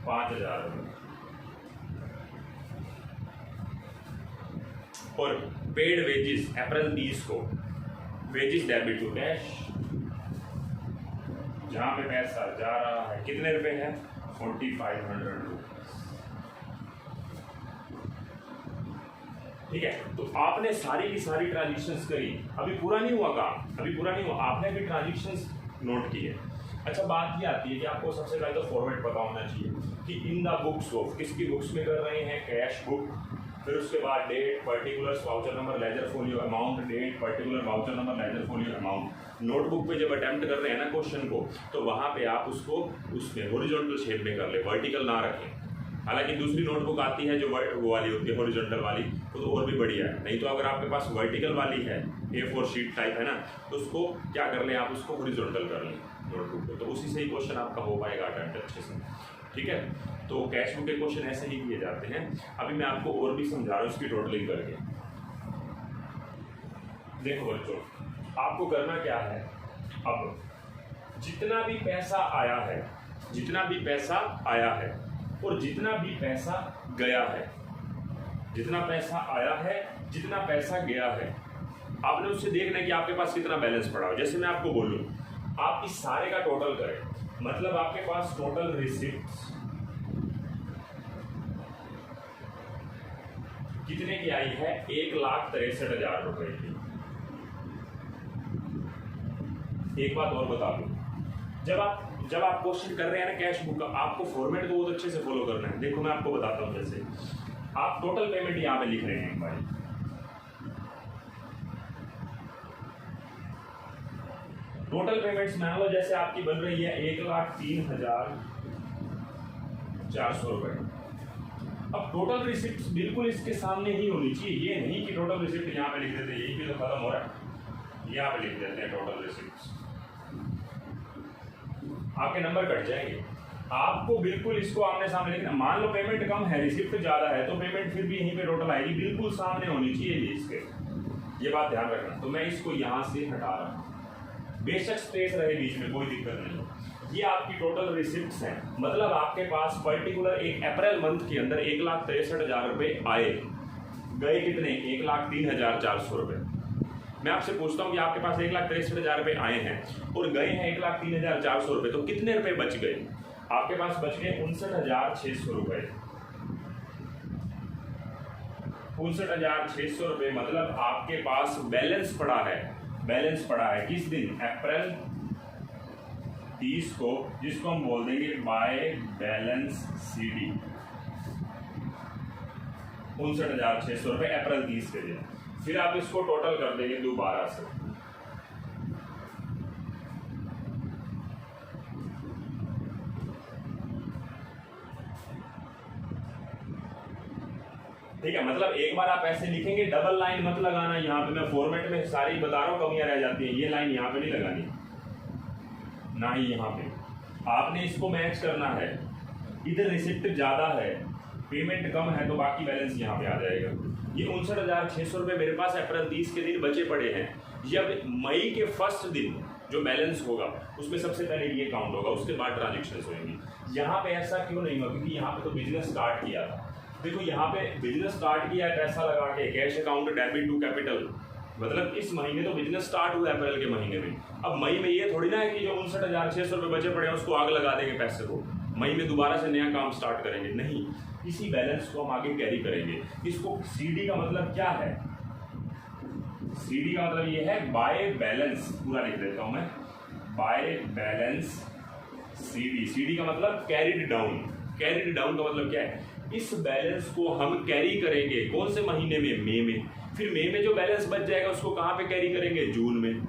5,000 रुपये, और पेड वेजेस अप्रैल 30 को, वेजेस डेबिट टू कैश, जहां पे पैसा जा रहा है कितने रुपए है, 4500 रुपये। ठीक है, तो आपने सारी की सारी ट्रांजेक्शन्स करी, अभी पूरा नहीं हुआ काम, अभी पूरा नहीं हुआ, आपने भी ट्रांजेक्शन्स नोट किए। अच्छा, बात ये आती है कि आपको सबसे पहले तो फॉर्मेट पता होना चाहिए कि इन द बुक्स ऑफ, किसकी बुक्स में कर रहे हैं, कैश बुक, फिर उसके बाद date, particulars, voucher number, ledger folio amount, date, particular, voucher number, ledger folio amount. Notebook पे जब अटेम्प्ट कर रहे हैं ना क्वेश्चन को, तो वहाँ पे आप उसको उसमें हॉरिजॉन्टल शेप में कर ले, वर्टिकल ना रखें। हालांकि दूसरी नोटबुक आती है जो वो वाली होती है हॉरिजॉन्टल वाली, तो और भी बढ़िया है। नहीं तो अगर आपके पास वर्टिकल वाली है, A4 शीट टाइप है ना, तो उसको क्या कर लें आप, उसको हॉरिजॉन्टल कर लें नोटबुक को, तो उसी से ही क्वेश्चन आपका हो पाएगा अटेम्प्ट अच्छे से। ठीक है, तो कैश बुक के क्वेश्चन ऐसे ही किए जाते हैं। अभी मैं आपको और भी समझा रहा हूँ इसकी टोटलिंग करके। देखो बच्चों, आपको करना क्या है, अब जितना भी पैसा आया है, जितना भी पैसा आया है और जितना भी पैसा गया है, जितना पैसा आया है, जितना पैसा गया है, आपने उससे देखना है कि आपके पास कितना बैलेंस पड़ा हो। जैसे मैं आपको बोलूं, आप इस सारे का टोटल करें, मतलब आपके पास टोटल रिसिप्ट्स कितने की आई है, 1,63,000 रुपए की। एक बात और बता दूं, जब आप क्वेश्चन कर रहे हैं ना कैश बुक का, आपको फॉर्मेट को बहुत अच्छे से फॉलो करना है। देखो मैं आपको बताता हूं, जैसे आप टोटल पेमेंट यहां पे लिख रहे हैं एक बार, टोटल पेमेंट्स मान लो जैसे आपकी बन रही है 1,03,400 रुपए। अब टोटल रिसिप्ट बिल्कुल इसके सामने ही होनी चाहिए, ये नहीं कि टोटल रिसिप्ट यहाँ पे लिख देते हैं, यही पे तो खत्म हो रहा है, यहाँ पे लिख देते हैं टोटल रिसिप्ट, आपके नंबर कट जाएंगे। आपको बिल्कुल इसको आमने सामने लिखना। मान लो पेमेंट कम है, रिसिप्ट ज्यादा है, तो पेमेंट फिर भी यहीं पे टोटल आएगी, बिल्कुल सामने होनी चाहिए ये इसके, ये बात ध्यान रखना। तो मैं इसको यहाँ से हटा रहा हूँ, बेशक स्पेस रहे बीच में, कोई दिक्कत नहीं। ये आपकी टोटल रिसिप्ट्स हैं, मतलब आपके पास पर्टिकुलर एक अप्रैल मंथ के अंदर 1,63,000 रुपये आए, गए कितने, 1,03,400 रुपये। मैं आपसे पूछता हूँ कि आपके पास 1,63,000 रुपये आए हैं और गए हैं 1,03,400 रुपये, तो कितने रुपए बच गए, आपके पास बच गए 59,600 रुपये। 59,600 रुपये मतलब आपके पास बैलेंस पड़ा है, बैलेंस पड़ा है किस दिन, अप्रैल 30 को, जिसको हम बोल देंगे बाय बैलेंस CD, 59,600 रुपये अप्रैल 30 के दिन। फिर आप इसको टोटल कर देंगे दोबारा से, मतलब एक बार आप ऐसे लिखेंगे, डबल लाइन मत लगाना। यहाँ पे मैं फॉर्मेट में सारी बता रहा हूँ, कमियां रह जाती हैं। ये लाइन यहाँ पे नहीं लगानी, ना ही यहाँ पे। आपने इसको मैच करना है। इधर रिसिप्ट ज्यादा है, पेमेंट कम है, तो बाकी बैलेंस यहाँ पे आ जाएगा। ये 59,600 रुपये मेरे पास अप्रैल 30 के दिन बचे पड़े हैं। ये अब मई के फर्स्ट दिन जो बैलेंस होगा उसमें सबसे पहले ये काउंट होगा, उसके बाद ट्रांजेक्शन होंगी। यहाँ पे ऐसा क्यों नहीं हुआ? क्योंकि यहाँ पे तो बिजनेस स्टार्ट किया था। देखो यहाँ पे बिजनेस स्टार्ट किया है, पैसा लगा के, cash account debit to capital, मतलब इस महीने तो बिजनेस स्टार्ट हुआ है अप्रैल के महीने में। अब मई में ये थोड़ी ना है कि जो 59,600 रुपये बचे पड़े हैं उसको आग लगा देंगे पैसे को, मई में दोबारा से नया काम स्टार्ट करेंगे। नहीं, इसी बैलेंस को हम आगे कैरी करेंगे। इसको सीडी का मतलब क्या है? सीडी का मतलब ये है बाय बैलेंस, पूरा लिख देता हूं मैं, बाय बैलेंस सीडी। सीडी का मतलब कैरिड डाउन। कैरिड डाउन का मतलब क्या है? इस बैलेंस को हम कैरी करेंगे कौन से महीने में? मई में। फिर मई में जो बैलेंस बच जाएगा उसको कहाँ पे कैरी करेंगे? जून में।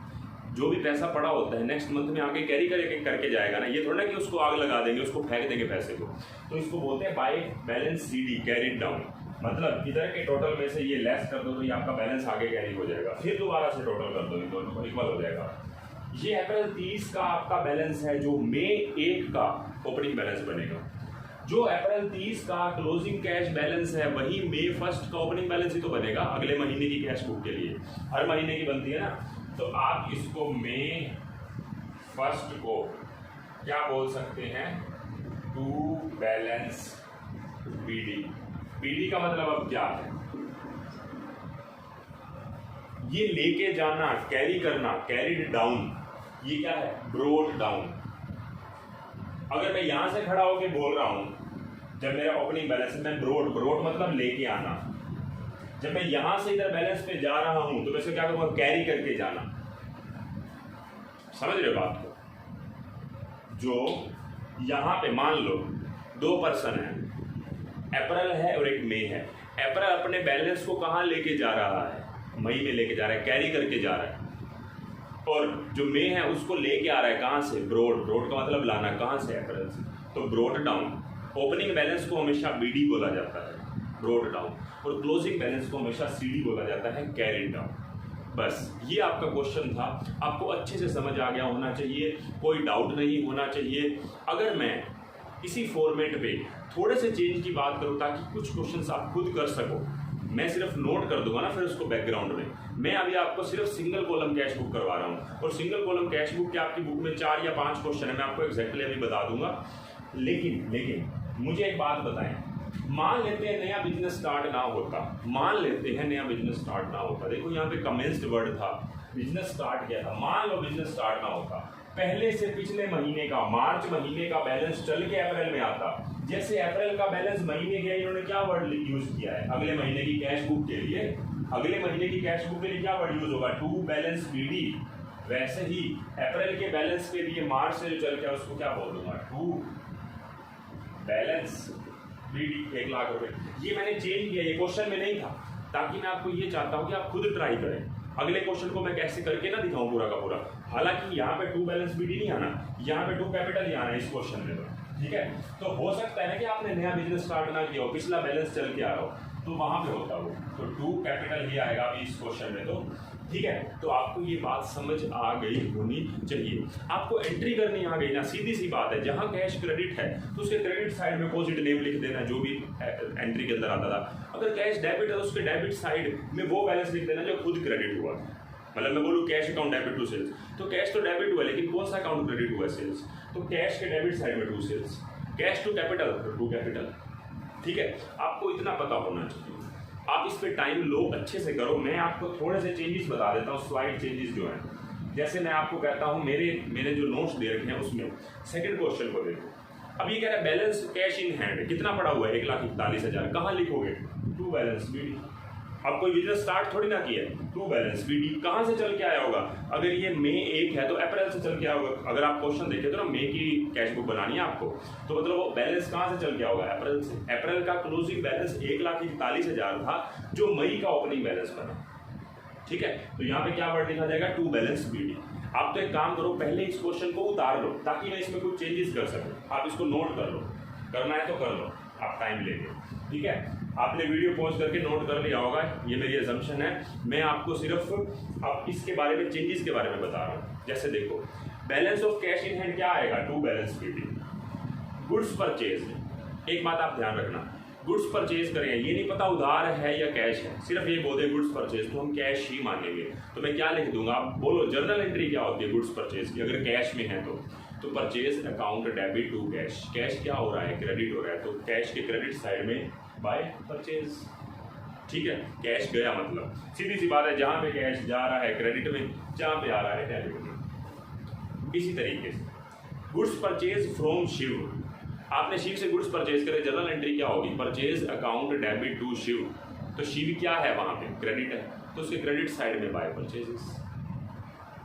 जो भी पैसा पड़ा होता है नेक्स्ट मंथ में आगे कैरी करके जाएगा ना, ये थोड़ा ना कि उसको आग लगा देंगे, उसको फेंक देंगे पैसे को। तो इसको बोलते हैं by balance CD, carried down. मतलब इधर के टोटल में से ये लेस कर दो तो ये आपका बैलेंस आगे कैरी हो जाएगा, फिर दोबारा से टोटल कर दो, इन दोनों को इक्वल हो जाएगा। ये अप्रैल 30 का आपका बैलेंस है, जो मई 1 का ओपनिंग बैलेंस बनेगा। जो अप्रैल 30 का क्लोजिंग कैश बैलेंस है वही मई 1 का ओपनिंग बैलेंस ही तो बनेगा अगले महीने की कैश बुक के लिए। हर महीने की बनती है ना, तो आप इसको मई 1 को क्या बोल सकते हैं? To balance BD. बीडी का मतलब अब क्या है? ये लेके जाना, कैरी करना, कैरिड डाउन, ये क्या है? Broad down. अगर मैं यहां से खड़ा होकर बोल रहा हूं, जब मेरा ओपनिंग बैलेंस है, मैं ब्रोड मतलब लेके आना। जब मैं यहां से इधर बैलेंस पे जा रहा हूं तो मैं इसको क्या करूंगा? कैरी करके जाना। समझ रहे हो बात को? जो यहां पे मान लो 2 पर्सन है, अप्रैल है और एक मई है। अप्रैल अपने बैलेंस को कहां लेके जा रहा है? मई में लेके जा रहा है, कैरी करके जा रहा है। और जो मई है उसको लेके आ रहा है कहां से? ब्रोड। ब्रोड का मतलब लाना, कहां से? अप्रैल से। तो ब्रोड डाउन। ओपनिंग बैलेंस को हमेशा बीडी बोला जाता है, ब्रोड डाउन, और क्लोजिंग बैलेंस को हमेशा सीडी बोला जाता है, कैरिड डाउन। बस ये आपका क्वेश्चन था, आपको अच्छे से समझ आ गया होना चाहिए, कोई डाउट नहीं होना चाहिए। अगर मैं इसी फॉर्मेट पे थोड़े से चेंज की बात करूं ताकि कुछ क्वेश्चंस आप खुद कर सको, मैं सिर्फ नोट कर दूंगा ना फिर उसको बैकग्राउंड में। मैं अभी आपको सिर्फ सिंगल कॉलम कैश बुक करवा रहा हूँ, और सिंगल कॉलम कैश बुक के आपकी बुक में 4 या 5 क्वेश्चन है, मैं आपको एग्जैक्टली अभी बता दूंगा। लेकिन मुझे एक बात बताएं, मान लेते हैं नया बिजनेस स्टार्ट ना होता, मान लेते हैं नया बिजनेस स्टार्ट ना होता। देखो यहाँ पे कमेंस्ड वर्ड था, बिजनेस स्टार्ट किया था। मान लो बिजनेस स्टार्ट ना होता, पहले से पिछले महीने का, मार्च महीने का बैलेंस चल के अप्रैल में आता। जैसे अप्रैल का बैलेंस मई में गया, इन्होंने क्या वर्ड यूज किया है? अगले महीने की कैश बुक के लिए, अगले महीने की कैश बुक के लिए क्या वर्ड यूज होगा? To balance BD. वैसे ही अप्रैल के बैलेंस के लिए मार्च से जो चल गया उसको क्या बोल दूंगा? टू बैलेंस बीडी, 1 लाख रुपए। ये मैंने चेंज किया, ये क्वेश्चन में नहीं था, ताकि मैं आपको ये चाहता हूं कि आप खुद ट्राई करें। अगले क्वेश्चन को मैं कैसे करके ना दिखाऊं पूरा का पूरा। हालांकि यहाँ पे टू बैलेंस बीडी नहीं आना, यहाँ पे टू कैपिटल ही आना है इस क्वेश्चन में। तो ठीक है, तो हो सकता है ना कि आपने नया बिजनेस स्टार्ट ना किया हो, पिछला बैलेंस चल के आ रहा हो, तो वहां पे होता हो तो टू कैपिटल ही आएगा अभी इस क्वेश्चन में। तो ठीक है, तो आपको ये बात समझ आ गई होनी चाहिए। आपको एंट्री करनी आ गई ना, सीधी सी बात है। जहां कैश क्रेडिट है तो उसके क्रेडिट साइड में अपोजिट नेम लिख देना, जो भी एंट्री के अंदर आता था। अगर कैश डेबिट है तो उसके डेबिट साइड में वो बैलेंस लिख देना जो खुद क्रेडिट हुआ। मतलब मैं बोलूँ cash account debit to sales, तो कैश तो डेबिट हुआ, लेकिन कौन सा अकाउंट क्रेडिट हुआ? सेल्स। तो कैश के डेबिट साइड में to sales, cash to capital तो टू कैपिटल। ठीक है, आपको इतना पता होना चाहिए। आप इस पे टाइम लो, अच्छे से करो। मैं आपको थोड़े से चेंजेस बता देता हूँ, स्लाइड चेंजेस जो हैं। जैसे मैं आपको कहता हूँ, मेरे जो नोट्स दे रखे हैं उसमें सेकंड क्वेश्चन को देखो। अब ये कह रहा है बैलेंस कैश इन हैंड कितना पड़ा हुआ है? 1,41,000। कहाँ लिखोगे? To balance BD. अब कोई बिजनेस स्टार्ट थोड़ी ना किया है, टू बैलेंस बीडी कहाँ से चल के आया होगा? अगर ये मई 1 है तो अप्रैल से चल के आया होगा। अगर आप क्वेश्चन देखें तो ना, मई की कैश बुक बनानी है आपको, तो मतलब वो बैलेंस कहाँ से चल के होगा? अप्रैल से। अप्रैल का क्लोजिंग बैलेंस 1,41,000 था, जो मई का ओपनिंग बैलेंस बना। ठीक है, तो यहाँ पे क्या वर्ड लिखा जाएगा? To balance BD. आप तो एक काम करो, पहले इस क्वेश्चन को उतार लो ताकि मैं इसमें कुछ चेंजेस कर सकूँ। आप इसको नोट कर लो, करना है तो कर लो, आप टाइम लेंगे। ठीक है, आपने वीडियो पॉज करके नोट कर लिया होगा, ये मेरी अजम्पशन है। मैं आपको सिर्फ अब इसके बारे में, चेंजेस के बारे में बता रहा हूँ। जैसे देखो, balance of cash in hand क्या आएगा, to balance sheet. Goods purchase, एक बात आप ध्यान रखना, गुड्स परचेज करें, ये नहीं पता उधार है या कैश है, सिर्फ ये बोल दे गुड्स परचेज तो हम कैश ही मानेंगे। तो मैं क्या लिख दूंगा, आप बोलो जर्नल एंट्री क्या होती है गुड्स परचेज की, अगर कैश में है तो purchase account debit to cash. Cash क्या हो रहा है, क्रेडिट हो रहा है, तो कैश के क्रेडिट साइड में बाय परचेज। ठीक है, कैश गया मतलब सीधी सी बात है, जहाँ पे कैश जा रहा है क्रेडिट में, जहाँ पे आ रहा है डेबिट में। इसी तरीके से गुड्स परचेज फ्रॉम शिव, आपने शिव से गुड्स परचेज करे, जनरल एंट्री क्या होगी, purchase account debit to Shiv. तो शिव क्या है वहाँ पे, क्रेडिट है, तो उसके क्रेडिट साइड में बाय परचेजेस।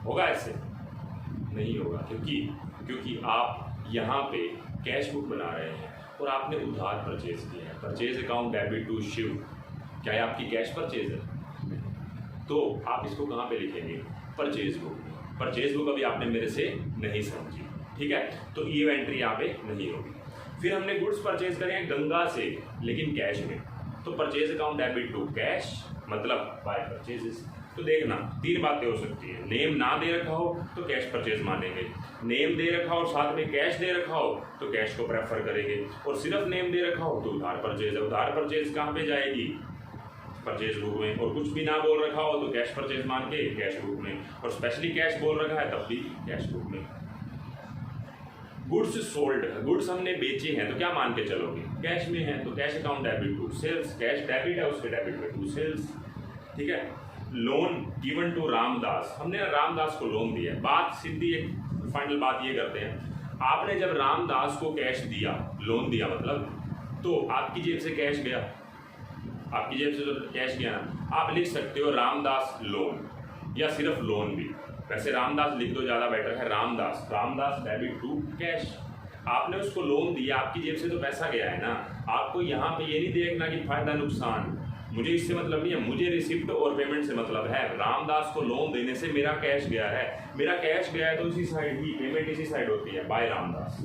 होगा ऐसे? नहीं होगा, क्योंकि आप यहाँ पे कैश बुक बना रहे हैं और आपने उधार परचेज किया है। Purchase account debit to Shiv, क्या है आपकी कैश परचेज है, तो आप इसको कहाँ पे लिखेंगे, परचेज बुक। परचेज बुक अभी आपने मेरे से नहीं समझी, ठीक है, तो ये एंट्री यहाँ पे नहीं होगी। फिर हमने गुड्स परचेज करे हैं गंगा से, लेकिन कैश में, तो purchase account debit to cash मतलब बाय परचेजेस। तो देखना, तीन बातें हो सकती है, नेम ना दे रखा हो तो कैश परचेज मानेंगे, नेम दे रखा हो साथ में कैश दे रखा हो तो कैश को प्रेफर करेंगे, और सिर्फ नेम दे रखा हो तो उधार परचेज है। उधार परचेज कहाँ पे जाएगी, परचेज बुक में, और कुछ भी ना बोल रखा हो तो कैश परचेज मान के कैश बुक में, और स्पेशली कैश बोल रखा है तब भी कैश बुक में। गुड्स सोल्ड, गुड्स हमने बेचे हैं तो क्या मान के चलोगे, कैश में है तो cash account debit to sales, cash debit है उसके डेबिट में टू सेल्स। ठीक है, लोन गिवन टू रामदास, हमने रामदास को लोन दिया। बात सीधी एक फाइनल बात ये करते हैं, आपने जब रामदास को कैश दिया, लोन दिया मतलब, तो आपकी जेब से कैश गया, आपकी जेब से तो कैश गया ना, आप लिख सकते हो रामदास लोन या सिर्फ लोन भी, वैसे रामदास लिख दो ज़्यादा बेटर है, रामदास डेबिट टू कैश। आपने उसको लोन दिया, आपकी जेब से तो पैसा गया है ना, आपको यहाँ पे ये नहीं देखना कि फायदा नुकसान, मुझे इससे मतलब नहीं है, मुझे रिसिप्ट और पेमेंट से मतलब है। रामदास को लोन देने से मेरा कैश गया है, मेरा कैश गया है तो इसी साइड ही पेमेंट इसी साइड होती है, बाय रामदास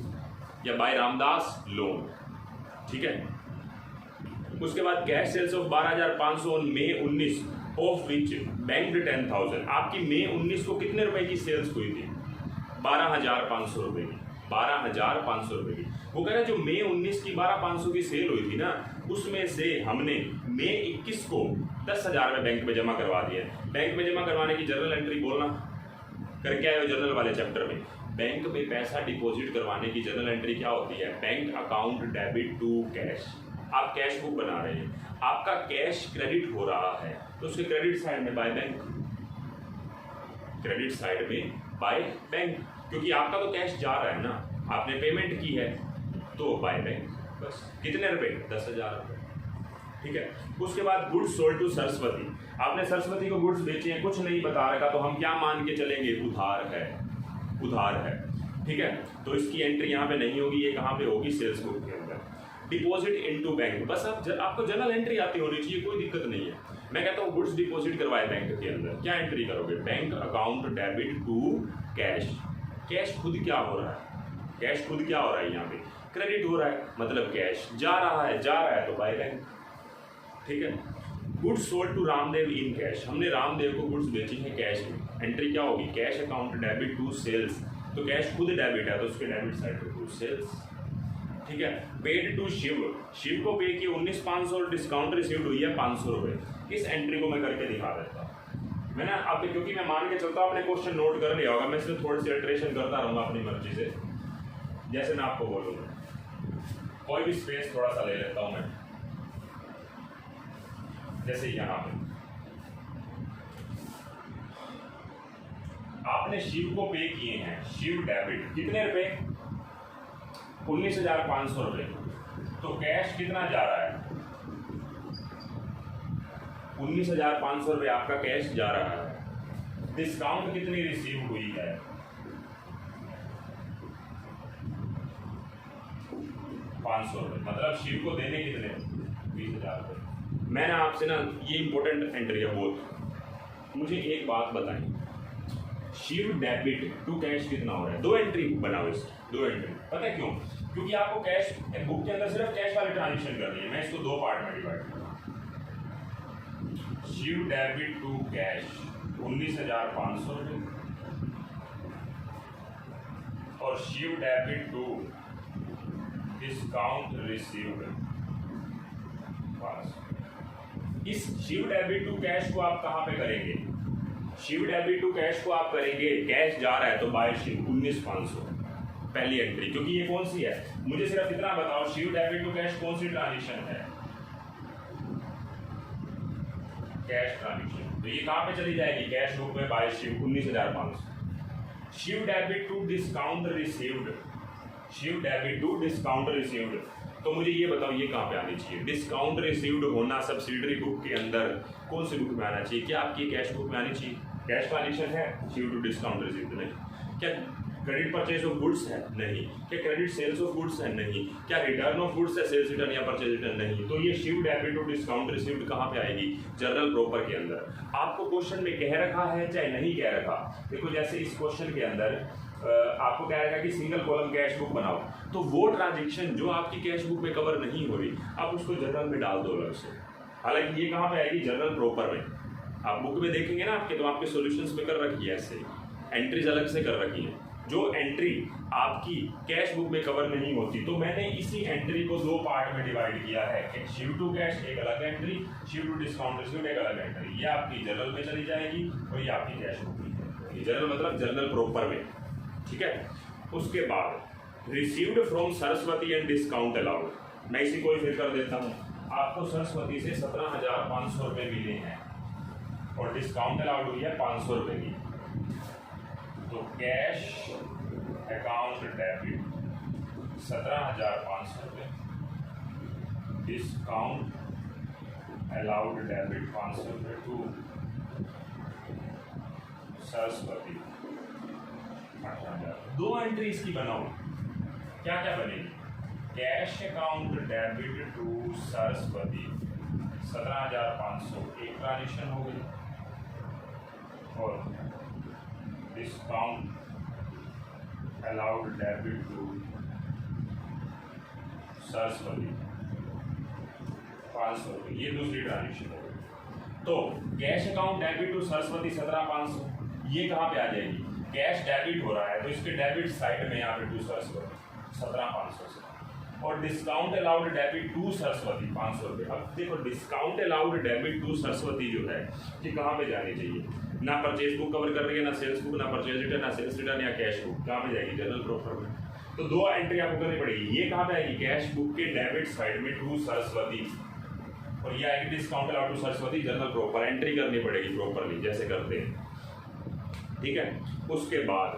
या बाय रामदास लोन। ठीक है, उसके बाद cash sales of 12,500 on May 19 of which bank 10,000। आपकी May 19 को कितने रुपए की सेल्स हुई थी, 12,500 रुपए की, 12,500 रुपए की। वो कह रहे हैं जो May 19 की 12,500 की सेल हुई थी ना, उसमें से हमने May 21 को 10,000 में बैंक में जमा करवा दिया। बैंक में जमा करवाने की जर्नल एंट्री बोलना करके आए हो जर्नल वाले चैप्टर में। बैंक में पैसा डिपॉजिट करवाने की जर्नल एंट्री क्या होती है, bank account debit to cash. आप कैश बुक बना रहे हैं, आपका कैश क्रेडिट हो रहा है तो उसके क्रेडिट साइड में बाय बैंक, क्रेडिट साइड में बाय बैंक, क्योंकि आपका तो कैश जा रहा है ना, आपने पेमेंट की है तो बाय बैंक। बस कितने रुपए, 10,000 रुपये। ठीक है, उसके बाद गुड्स सोल्ड टू सरस्वती, आपने सरस्वती को गुड्स बेचे हैं, कुछ नहीं बता रखा तो हम क्या मान के चलेंगे, उधार है, उधार है। ठीक है, तो इसकी एंट्री यहाँ पे नहीं होगी, ये कहाँ पे होगी, सेल्स बुक के अंदर। डिपॉजिट इनटू बैंक, बस आपको जनरल एंट्री आती होनी चाहिए, कोई दिक्कत नहीं है। मैं कहता हूँ गुड्स डिपॉजिट करवाए बैंक के अंदर, क्या एंट्री करोगे, bank account debit to cash. Cash खुद क्या हो रहा है, कैश खुद क्या हो रहा है, यहाँ पे क्रेडिट हो रहा है, मतलब कैश जा रहा है तो बाय बैंक। ठीक है, goods sold to Ramdev in cash, हमने रामदेव को गुड्स बेची है कैश में, एंट्री क्या होगी, cash account debit to sales, तो कैश खुद डेबिट है तो उसके डेबिट साइड टू सेल्स। ठीक है, पेड टू शिव को पे की 19,500 और डिस्काउंट रिसीव्ड हुई है 500 रुपये। इस एंट्री को मैं करके दिखा देता हूँ। मैंने अब क्योंकि मैं मान के चलता हूँ आपने क्वेश्चन नोट कर लिया होगा, मैं इसमें थोड़ी सी अल्ट्रेशन करता रहूँगा अपनी मर्जी से, जैसे मैं आपको बोलूँगा। कोई भी स्पेस थोड़ा सा ले लेता हूँ मैं, जैसे यहाँ पे आपने शिव को पे किए हैं, शिव डेबिट कितने रुपए, 19,500 रुपये, तो कैश कितना जा रहा है, 19,500 रुपये आपका कैश जा रहा है। डिस्काउंट कितनी रिसीव हुई है, 500 रुपये, मतलब शिव को देने कितने, 20,000 रुपये। मैंने आपसे ना, ये इंपॉर्टेंट एंट्री है बहुत, मुझे एक बात बताएं, शिव डेबिट टू कैश कितना हो रहा है, दो एंट्री बनाओ इसकी, दो एंट्री, पता है क्यों, क्योंकि आपको कैश बुक के अंदर सिर्फ कैश वाले ट्रांजेक्शन करनी है। मैं इसको दो पार्ट में डिवाइड करूँगा। शिव डेबिट टू कैश 19,500 रुपये और Shiv debit to discount received 500। इस शिव डेबिट टू कैश को आप कहां पे करेंगे? शिव डेबिट टू कैश को आप करेंगे, कैश जा रहा है तो बाय शिव 19,500 पहली एंट्री। क्योंकि ये कौन सी है, मुझे सिर्फ इतना बताओ, शिव डेबिट टू कैश कौन सी ट्रांजेक्शन है? Cash transaction. तो ये कहां पे चली जाएगी? कैश बुक में by Shiv 19,500। Shiv debit to discount received, Shiv debit to discount received, तो मुझे ये बताओ ये कहां पे आनी चाहिए? डिस्काउंट रिसीव्ड होना सब्सिडरी बुक के अंदर कौन सी बुक में आना चाहिए? क्या आपकी कैश बुक में आनी चाहिए? कैश ट्रांजेक्शन है, शिव टू डिस्काउंट रिसीव्ड नहीं। क्या क्रेडिट परचेज ऑफ गुड्स है? नहीं। क्या क्रेडिट सेल्स ऑफ गुड्स है? नहीं। क्या रिटर्न ऑफ गुड्स है, सेल्स रिटर्न या परचेज रिटर्न? नहीं। तो ये Shiv debit to discount received कहाँ पे आएगी? जनरल प्रॉपर के अंदर। आपको क्वेश्चन में कह रखा है चाहे नहीं कह रखा, देखो जैसे इस क्वेश्चन के अंदर आपको कह रखा है कि सिंगल कॉलम कैश बुक बनाओ, तो वो ट्रांजेक्शन जो आपकी कैश बुक में कवर नहीं हो रही आप उसको जनरल में डाल दो अलग से। हालांकि ये कहाँ पे आएगी? जनरल प्रॉपर में। आप बुक में देखेंगे ना आपके, तो आपके सॉल्यूशंस में कर रखी है ऐसे एंट्रीज अलग से कर रखी है। जो एंट्री आपकी कैश बुक में कवर नहीं होती, तो मैंने इसी एंट्री को दो पार्ट में डिवाइड किया है। शिव टू कैश एक अलग entry, Shiv to discount received एक अलग एंट्री। ये आपकी जनरल में चली जाएगी और ये आपकी कैश बुक में। ये जनरल मतलब जनरल प्रॉपर में, ठीक है। उसके बाद received from Saraswati and discount allowed, मैं इसी को फिर कर देता हूँ। आपको सरस्वती से 17,500 रुपये मिले हैं और डिस्काउंट अलाउड हुई है 500 रुपये की। तो कैश अकाउंट डेबिट 17,500 रुपये, डिस्काउंट अलाउड डेबिट 500 रुपये टू सरस्वती 8,000। दो एंट्री इसकी बनाओ, क्या क्या बनेगी? Cash account debit to Saraswati 17,500 एक ट्रांजेक्शन हो गई और discount allowed debit to Saraswati 500 रुपये, ये दूसरी ट्रांजेक्शन हो गई। तो cash account debit to Saraswati 17,500 ये कहाँ पे आ जाएगी? कैश डेबिट हो रहा है तो इसके डेबिट साइड में यहाँ पे टू सरस्वती 17,500 से, और discount allowed debit to Saraswati 500 रुपये। अब देखो discount allowed debit to Saraswati जो है कि कहाँ पे जानी चाहिए? ना परचेज बुक कवर कर रही है, ना सेल्स बुक, ना परचेज रिटर्न, ना सेल्स रिटर्न या कैश बुक। कहाँ पे जाएगी? जनरल प्रॉपर में। तो दो एंट्री आपको करनी पड़ेगी। ये कहाँ पे आएगी? कैश बुक के डेबिट साइड में टू सरस्वती, और ये आएगी discount allowed to Saraswati general proper. Entry करनी पड़ेगी प्रॉपरली जैसे करते हैं, ठीक है। उसके बाद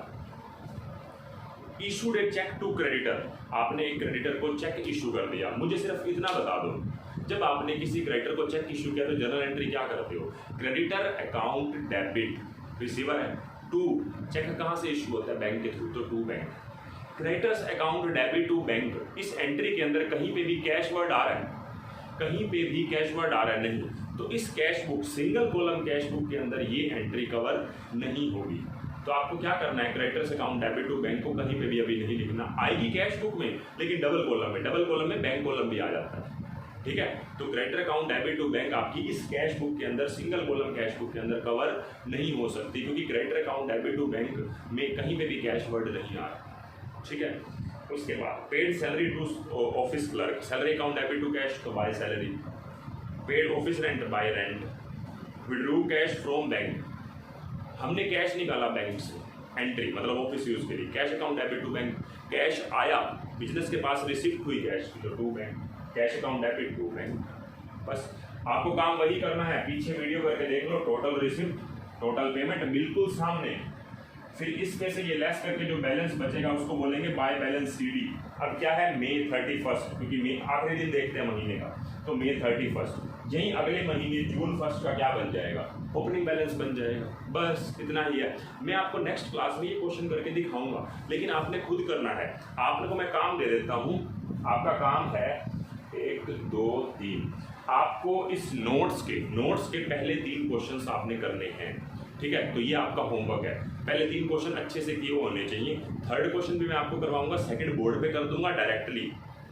issued a cheque to creditor, आपने एक क्रेडिटर को चेक इशू कर दिया। मुझे सिर्फ इतना बता दो, जब आपने किसी क्रेडिटर को चेक इशू किया तो जनरल एंट्री क्या करते हो? क्रेडिटर अकाउंट डेबिट, रिसीवर है टू, चेक कहाँ से इशू होता है? बैंक के थ्रू, तो to bank. Creditors account debit to bank, इस एंट्री के अंदर कहीं पे भी कैश वर्ड आ रहा है? कहीं पे भी कैश वर्ड आ रहा है? नहीं। तो इस cash book single column cash book के अंदर ये एंट्री कवर नहीं होगी। तो आपको क्या करना है? Creditors account debit to bank को कहीं पे भी अभी नहीं लिखना। आएगी कैश बुक में लेकिन डबल कॉलम में, डबल कॉलम में बैंक कॉलम भी आ जाता है, ठीक है। तो creditor account debit to bank आपकी इस कैश बुक के अंदर सिंगल कॉलम कैश बुक के अंदर कवर नहीं हो सकती, क्योंकि creditor account debit to bank में कहीं पे भी कैश वर्ड नहीं आ रहा, ठीक है। उसके बाद paid salary to office clerk, salary account debit to cash तो by salary, paid office rent by rent, withdrew cash from bank, हमने कैश निकाला बैंक से, एंट्री मतलब ऑफिस यूज के लिए, cash account debit to bank, cash आया business के पास, रिसिप्ट हुई कैश तो to bank, cash account debit to bank. बस आपको काम वही करना है, पीछे वीडियो करके देख लो, टोटल रिसिप्ट टोटल पेमेंट बिल्कुल सामने, फिर इसमें से ये लेस करके जो बैलेंस बचेगा उसको बोलेंगे बाय बैलेंस सीडी। अब क्या है? मई 31, क्योंकि मई आखिरी दिन देखते हैं महीने का, तो मई 31, यही अगले महीने जून 1 का क्या बन जाएगा? ओपनिंग बैलेंस बन जाएगा। बस इतना ही है। मैं आपको नेक्स्ट क्लास में ये क्वेश्चन करके दिखाऊंगा, लेकिन आपने खुद करना है। आपने को मैं काम दे देता हूँ, आपका काम है 1 2 3, आपको इस नोट्स के पहले 3 क्वेश्चंस आपने करने हैं, ठीक ठीक है, तो ये आपका होमवर्क है। पहले 3 क्वेश्चन अच्छे से किए होने चाहिए। थर्ड क्वेश्चन भी मैं आपको करवाऊंगा, सेकंड बोर्ड पे कर दूंगा डायरेक्टली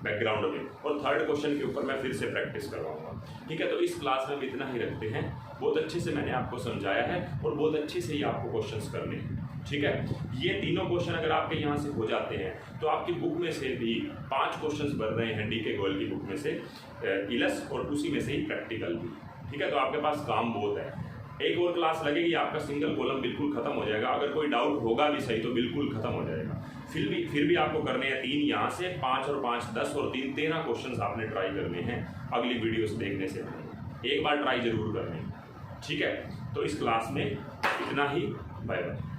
बैकग्राउंड में, और थर्ड क्वेश्चन के ऊपर मैं फिर से प्रैक्टिस करवाऊंगा। ठीक है, तो इस क्लास में इतना ही रखते हैं। बहुत अच्छे से मैंने आपको समझाया है और बहुत अच्छे से ही आपको क्वेश्चंस करने हैं। ठीक है, ये तीनों क्वेश्चन अगर आपके यहाँ से हो जाते हैं तो आपकी बुक में से भी 5 क्वेश्चंस बन रहे हैं DK गोयल की बुक में से, इलस, और उसी में से ही प्रैक्टिकल भी। ठीक है, तो आपके पास काम बहुत है। एक और क्लास लगेगी, आपका सिंगल कॉलम बिल्कुल खत्म हो जाएगा। अगर कोई डाउट होगा भी सही तो बिल्कुल खत्म हो जाएगा। फिर भी आपको करने हैं 3 यहाँ से, 5 और 5 10 और 3 13 क्वेश्चंस आपने ट्राई करने हैं अगली वीडियोस देखने से पहले। एक बार ट्राई जरूर करने। ठीक है, तो इस क्लास में इतना ही। Bye bye.